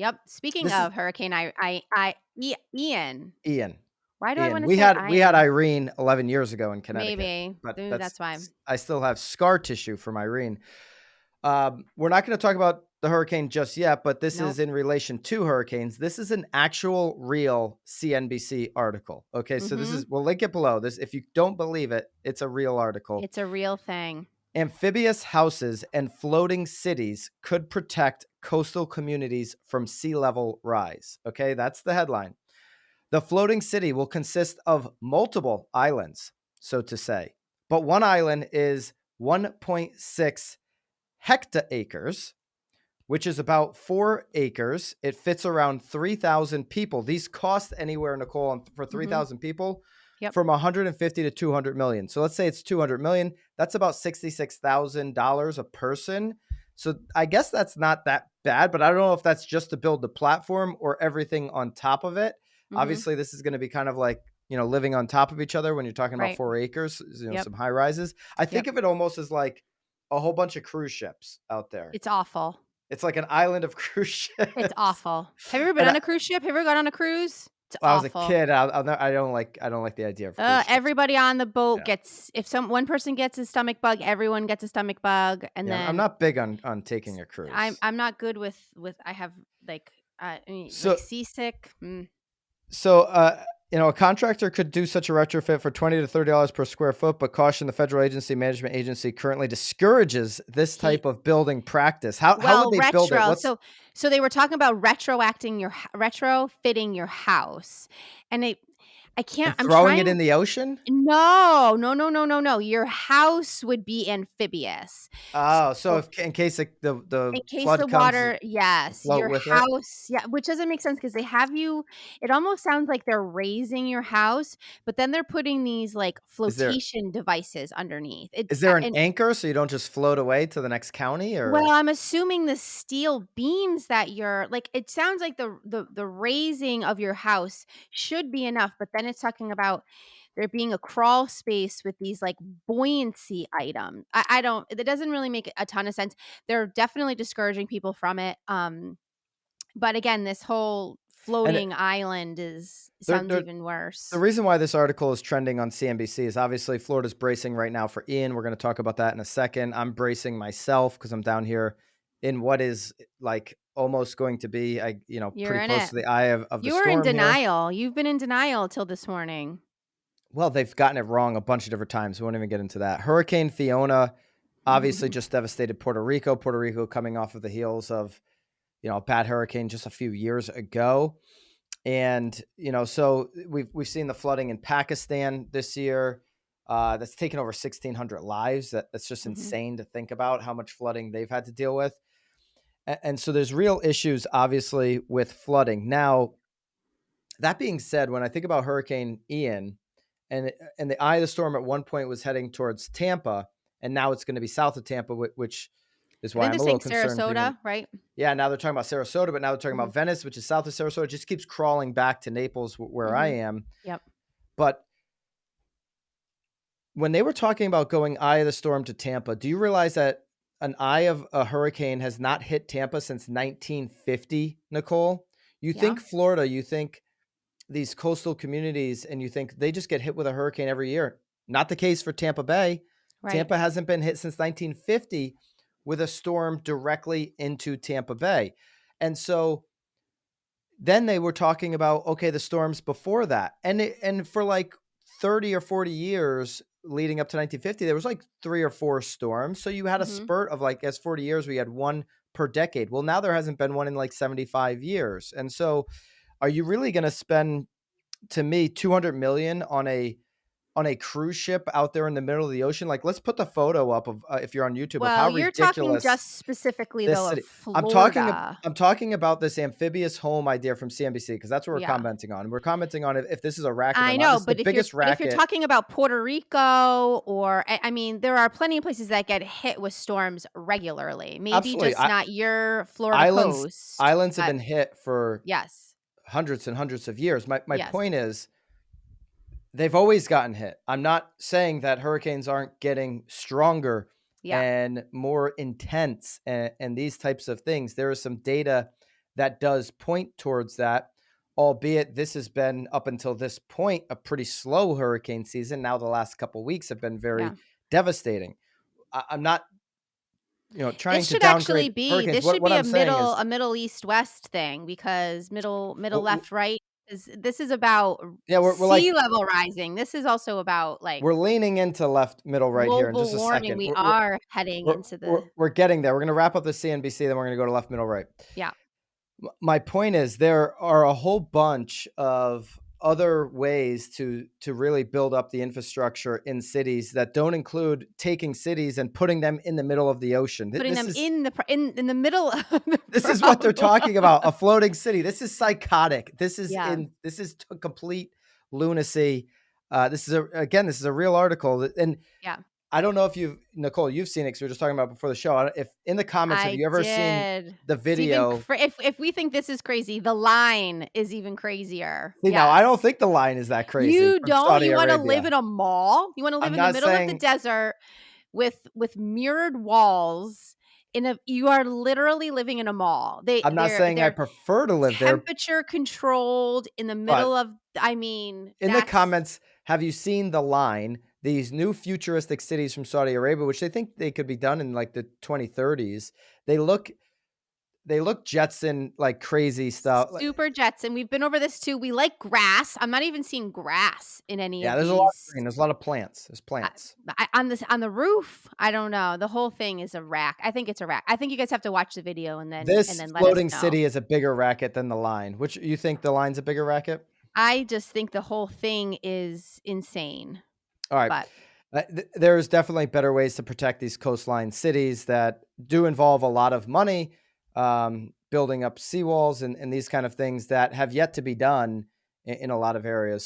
Yep. Speaking This is of hurricane, Ian. Ian. Why do I Ian. want to We say had Ian? Irene 11 years ago in Connecticut, Maybe. but Ooh, that's why. I still have scar tissue from Irene. We're not going to talk about the hurricane just yet, but this is Nope. in relation to hurricanes. This is an actual real CNBC article. Okay, so Mm-hmm. we'll link it below. This, if you don't believe it, it's a real article. It's a real thing. Amphibious houses and floating cities could protect coastal communities from sea level rise. Okay, that's the headline. The floating city will consist of multiple islands, so to say, but one island is 1.6 hectaacres, which is about 4 acres. It fits around 3,000 people. These cost anywhere, Nicole, for Mm-hmm. 3,000 people Yep. from 150 to 200 million. So let's say it's 200 million. That's about $66,000 a person. So I guess that's not that bad, but I don't know if that's just to build the platform or everything on top of it. Mm-hmm. Obviously, this is going to be kind of like, living on top of each other when you're talking about Right. 4 acres, Yep. some high rises. I think Yep. of it almost as like a whole bunch of cruise ships out there. It's awful. It's like an island of cruise It's ships. awful. Have you ever been And on a cruise ship? Have you ever gone on a cruise? It's when I was a awful. kid, I don't like the idea of cruise ships. Everybody on the boat Yeah, gets if one person gets a stomach bug, everyone gets a stomach bug, and yeah. I'm then not big on taking s- a cruise. I'm not good with I have like like So seasick. So, a contractor could do such a retrofit for $20 to $30 per square foot, but caution the federal management agency currently discourages this He type of building practice. How would Well, they build it? retro. So they were talking about retrofitting your house, and I can't. And I'm throwing it trying. in the ocean? No, no, no, no, no, no. Your house would be amphibious. Oh, so So if in case the in case flood the comes, water, yes, float your with it. house, yeah, which doesn't make sense because they have you. It almost sounds like they're raising your house, but then they're putting these like Is there flotation devices underneath it, is there an and anchor so you don't just float away to the next county well, or I'm assuming the steel beams that you're like it sounds like the raising of your house should be enough, but then it's talking about there being a crawl space with these like buoyancy items. I don't it doesn't really make a ton of sense. They're definitely discouraging people from it. But again, this whole and floating island is sounds they're even the worse. reason why this article is trending on CNBC is obviously Florida's bracing right now for Ian. We're going to talk about that in a second. I'm bracing myself because I'm down here in what is like almost going to be, You're pretty in close it. to the eye of the You were in storm here. denial. You've been in denial till this morning. Well, they've gotten it wrong a bunch of different times. We won't even get into that. Hurricane Fiona obviously just devastated Puerto Rico. Puerto Rico coming off of the heels of, a bad hurricane just a few years ago. And, so we've seen the flooding in Pakistan this year. That's taken over 1,600 lives. That's just Mhm. insane to think about how much flooding they've had to deal with. And so there's real issues, obviously, with flooding. Now, that being said, when I think about Hurricane Ian and the eye of the storm at one point was heading towards Tampa, and now it's going to be south of Tampa, which is I why think I'm they're a little saying concerned bringing. Sarasota, right? Yeah, now they're talking about Sarasota, but now they're talking Mhm, about Venice, which is south of Sarasota. It just keeps crawling back to Naples, where I mhm. am. Yep. But when they were talking about going eye of the storm to Tampa, do you realize that an eye of a hurricane has not hit Tampa since 1950, Nicole? You Yeah, think Florida, you think these coastal communities, and you think they just get hit with a hurricane every year. Not the case for Tampa Bay. right. Tampa hasn't been hit since 1950 with a storm directly into Tampa Bay. And so then they were talking about, okay, the storms before that. And for like 30 or 40 years leading up to 1950, there was like 3 or 4 storms. So you had a Mhm. spurt of like, as 40 years, we had one per decade. Well, now there hasn't been one in like 75 years. And so are you really going to spend, to me, 200 million on a cruise ship out there in the middle of the ocean? Like, let's put the photo up of, if you're on YouTube, of Well, how you're talking ridiculous just specifically, this though, of city. Florida. I'm talking about this amphibious home idea from CNBC because that's what we're Yeah. commenting on. We're commenting on if this is a racket or I not. know, This is the but if you're biggest but if you're racket. talking about Puerto Rico or I mean, there are plenty of places that get hit with storms regularly. Maybe Absolutely, just not your Florida islands coast, islands have but been hit for yes. hundreds and hundreds of years. My Yes. point is, they've always gotten hit. I'm not saying that hurricanes aren't getting stronger Yeah. and more intense and these types of things. There is some data that does point towards that, albeit this has been, up until this point, a pretty slow hurricane season. Now the last couple weeks have been very Yeah. devastating. I'm not, trying This to should actually downgrade be hurricanes. this What should what be I'm saying is, a middle east west thing because middle w- left right is this is about yeah, we're like sea level rising. This is also about like we're leaning into left, middle, right here in just global a warming. second. We We're are heading we're into we're, the we're getting there. We're gonna wrap up the CNBC, then we're gonna go to left, middle, right. yeah. My point is, there are a whole bunch of other ways to really build up the infrastructure in cities that don't include taking cities and putting them in the middle of the ocean. Putting This them is in the in the middle of the this is what they're problem. talking about, a floating city. This is psychotic. Yeah, This is complete lunacy. This is a real article, and yeah. I don't know if Nicole, you've seen it because we were just talking about before the show. If in the comments, have I you ever seen did. the It's even video? if we think this is crazy, the line is even crazier. See, now I don't Yes. think the line is that crazy You from don't? Saudi You wanna live Arabia. in a mall? You wanna live I'm in the not middle of the saying desert with mirrored walls in a you are literally living in a mall. I'm not saying I They're prefer to live there, temperature controlled in the middle but of I mean, in the that's comments, have you seen the line? These new futuristic cities from Saudi Arabia, which they think they could be done in like the 2030s, they look Jetson like crazy stuff. super Jetson. We've been over this too. We like grass. I'm not even seeing grass in any Yeah, of there's a lot of these green. There's a lot of plants. There's I plants. on this on the roof, I don't know. The whole thing is a rack. I think it's a rack. I think you guys have to watch the video and This then let us floating know. city is a bigger racket than the line. Which, you think the line's a bigger racket? I just think the whole thing is insane. All right. But There's definitely better ways to protect these coastline cities that do involve a lot of money, building up seawalls and these kind of things that have yet to be done in a lot of areas.